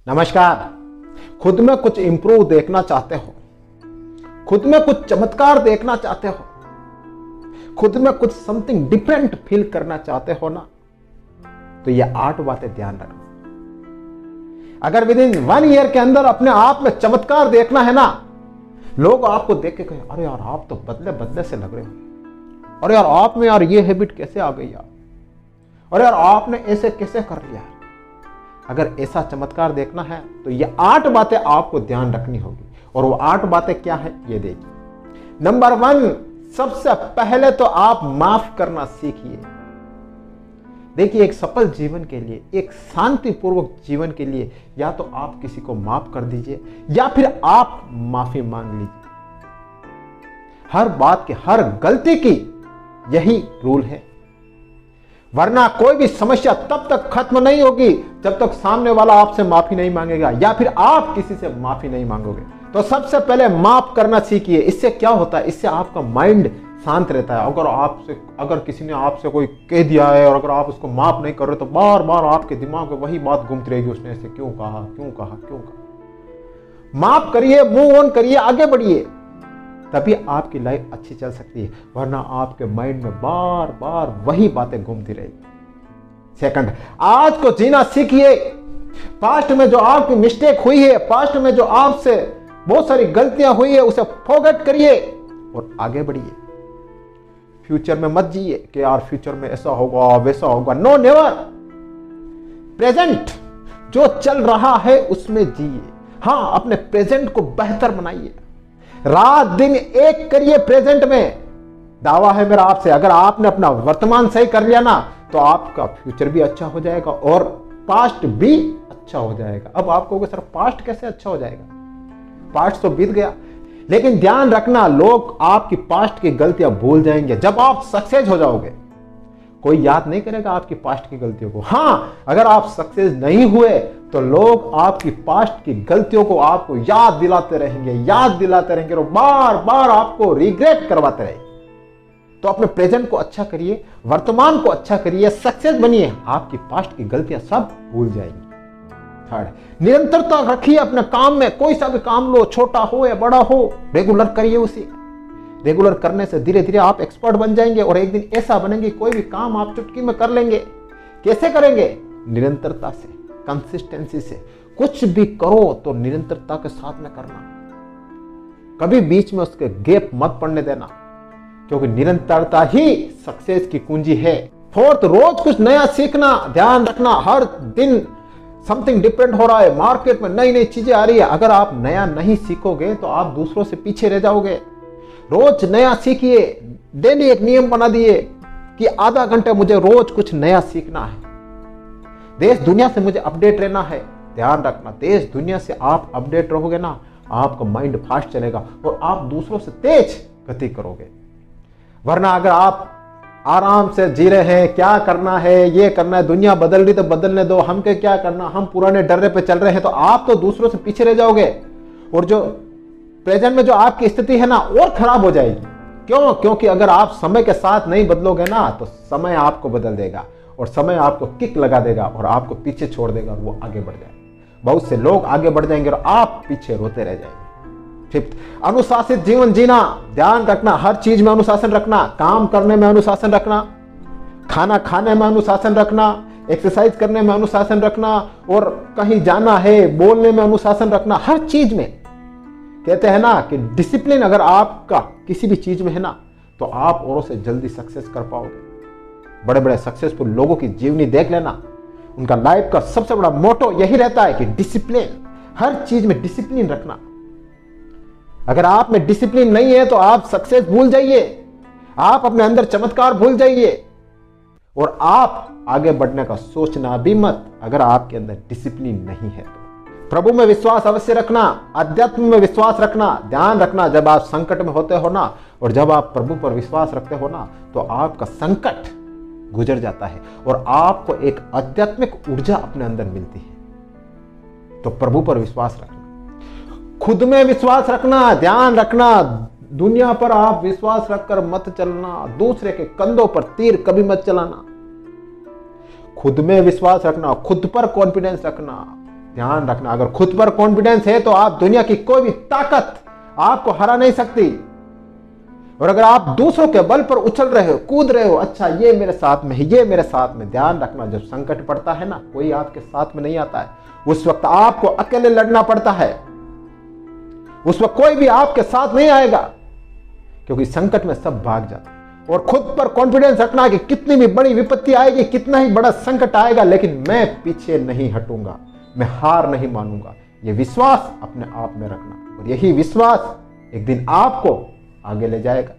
नमस्कार। खुद में कुछ इंप्रूव देखना चाहते हो, खुद में कुछ चमत्कार देखना चाहते हो, खुद में कुछ समथिंग डिफरेंट फील करना चाहते हो ना, तो ये 8 बातें ध्यान रखना। अगर विद इन 1 ईयर के अंदर अपने आप में चमत्कार देखना है ना, लोग आपको देख के कहें अरे यार आप तो बदले बदले से लग रहे हो, अरे यार आप में यार ये हैबिट कैसे आ गई यार, अरे यार आपने ऐसे कैसे कर लिया। अगर ऐसा चमत्कार देखना है तो ये 8 बातें आपको ध्यान रखनी होगी। और वो 8 बातें क्या है ये देखिए। नंबर 1, सबसे पहले तो आप माफ करना सीखिए। देखिए, एक सफल जीवन के लिए, एक शांतिपूर्वक जीवन के लिए, या तो आप किसी को माफ कर दीजिए या फिर आप माफी मांग लीजिए। हर बात की, हर गलती की यही रूल है, वरना कोई भी समस्या तब तक खत्म नहीं होगी जब तक सामने वाला आपसे माफी नहीं मांगेगा या फिर आप किसी से माफी नहीं मांगोगे। तो सबसे पहले माफ करना सीखिए। इससे क्या होता है, इससे आपका माइंड शांत रहता है। अगर किसी ने आपसे कोई कह दिया है और अगर आप उसको माफ नहीं कर रहे तो बार बार आपके दिमाग में वही बात घूमती रहेगी, उसने ऐसे क्यों कहा, क्यों कहा, क्यों कहा। माफ करिए, मूव ऑन करिए, आगे बढ़िए, तभी आपकी लाइफ अच्छी चल सकती है, वरना आपके माइंड में बार बार वही बातें घूमती रहेगी। सेकंड, आज को जीना सीखिए। पास्ट में जो आपकी मिस्टेक हुई है, पास्ट में जो आपसे बहुत सारी गलतियां हुई है, उसे फॉरगेट करिए और आगे बढ़िए। फ्यूचर में मत जिए कि यार फ्यूचर में ऐसा होगा वैसा होगा। No, never. प्रेजेंट जो चल रहा है उसमें जिए। हाँ, अपने प्रेजेंट को बेहतर बनाइए, रात दिन एक करिए प्रेजेंट में। दावा है मेरा आपसे, अगर आपने अपना वर्तमान सही कर लिया ना तो आपका फ्यूचर भी अच्छा हो जाएगा और पास्ट भी अच्छा हो जाएगा। अब आप कहोगे सर पास्ट कैसे अच्छा हो जाएगा, पास्ट तो बीत गया। लेकिन ध्यान रखना, लोग आपकी पास्ट की गलतियां भूल जाएंगे। जब आप सक्सेस हो जाओगे कोई याद नहीं करेगा आपकी पास्ट की गलतियों को। हाँ, अगर आप सक्सेस नहीं हुए तो लोग आपकी पास्ट की गलतियों को आपको याद दिलाते रहेंगे और बार बार आपको रिग्रेट करवाते रहेंगे। तो अपने प्रेजेंट को अच्छा करिए, वर्तमान को अच्छा करिए, सक्सेस बनिए, आपकी पास्ट की गलतियां सब भूल जाएंगी। थर्ड, निरंतरता रखिए अपने काम में। कोई सा भी काम लो, छोटा हो या बड़ा हो, रेगुलर करिए उसे। रेगुलर करने से धीरे धीरे आप एक्सपर्ट बन जाएंगे और एक दिन ऐसा बनेंगे कोई भी काम आप चुटकी में कर लेंगे। कैसे करेंगे? निरंतरता से, कंसिस्टेंसी से। कुछ भी करो तो निरंतरता के साथ में करना, कभी बीच में उसके गैप मत पड़ने देना, क्योंकि निरंतरता ही सक्सेस की कुंजी है। फोर्थ, रोज कुछ नया सीखना। ध्यान रखना, हर दिन समथिंग डिफरेंट हो रहा है, मार्केट में नई नई चीजें आ रही है। अगर आप नया नहीं सीखोगे तो आप दूसरों से पीछे रह जाओगे। रोज नया सीखिए। डेली एक नियम बना दिए कि आधा घंटे मुझे रोज कुछ नया सीखना है। देश दुनिया से मुझे अपडेट रहना है। ध्यान रखना, देश दुनिया से आप अपडेट रहोगे ना, आपका माइंड फास्ट चलेगा और आप दूसरों से तेज गति करोगे। वरना अगर आप आराम से जी रहे हैं, क्या करना है, ये करना है, दुनिया बदल रही तो बदलने दो, हमके क्या करना, हम पुराने डर्रे पे चल रहे हैं, तो आप तो दूसरों से पीछे रह जाओगे और जो प्रेजेंट में जो आपकी स्थिति है ना और खराब हो जाएगी। क्यों? क्योंकि अगर आप समय के साथ नहीं बदलोगे ना तो समय आपको बदल देगा और समय आपको किक लगा देगा और आपको पीछे छोड़ देगा और वो आगे बढ़ जाएगा। बहुत से लोग आगे बढ़ जाएंगे और आप पीछे रोते रह जाएंगे। फिफ्थ, अनुशासित जीवन जीना। ध्यान रखना, हर चीज में अनुशासन रखना। काम करने में अनुशासन रखना, खाना खाने में अनुशासन रखना, एक्सरसाइज करने में अनुशासन रखना और कहीं जाना है बोलने में अनुशासन रखना। हर चीज में कहते हैं ना कि डिसिप्लिन अगर आपका किसी भी चीज में है ना तो आप औरों से जल्दी सक्सेस कर पाओगे। बड़े बड़े सक्सेसफुल लोगों की जीवनी देख लेना, उनका लाइफ का सबसे बड़ा मोटो यही रहता है कि डिसिप्लिन, हर चीज में डिसिप्लिन रखना। अगर आप में डिसिप्लिन नहीं है तो आप सक्सेस भूल जाइए, आप अपने अंदर चमत्कार भूल जाइए और आप आगे बढ़ने का सोचना भी मत अगर आपके अंदर डिसिप्लिन नहीं है तो। प्रभु में विश्वास अवश्य रखना, अध्यात्म में विश्वास रखना। ध्यान रखना, जब आप संकट में होते हो ना और जब आप प्रभु पर विश्वास रखते हो ना तो आपका संकट गुजर जाता है और आपको एक आध्यात्मिक ऊर्जा अपने अंदर मिलती है। तो प्रभु पर विश्वास रखना, खुद में विश्वास रखना। ध्यान रखना, दुनिया पर आप विश्वास रखकर मत चलना, दूसरे के कंधों पर तीर कभी मत चलाना। खुद में विश्वास रखना, खुद पर कॉन्फिडेंस रखना, ध्यान रखना, अगर खुद पर कॉन्फिडेंस है तो आप दुनिया की कोई भी ताकत आपको हरा नहीं सकती। और अगर आप दूसरों के बल पर उछल रहे हो, कूद रहे हो, अच्छा ये मेरे साथ में है, ये मेरे साथ में, ध्यान रखना जब संकट पड़ता है ना, कोई आपके साथ में नहीं आता है। उस वक्त आपको अकेले लड़ना पड़ता है। उस वक्त कोई भी आपके साथ नहीं आएगा, क्योंकि संकट में सब भाग जाते हैं। और खुद पर कॉन्फिडेंस रखना कि कितनी भी बड़ी विपत्ति आएगी, कितना ही बड़ा संकट आएगा, लेकिन मैं पीछे नहीं हटूंगा, मैं हार नहीं मानूंगा। यह विश्वास अपने आप में रखना, और यही विश्वास एक दिन आपको आगे ले जाएगा।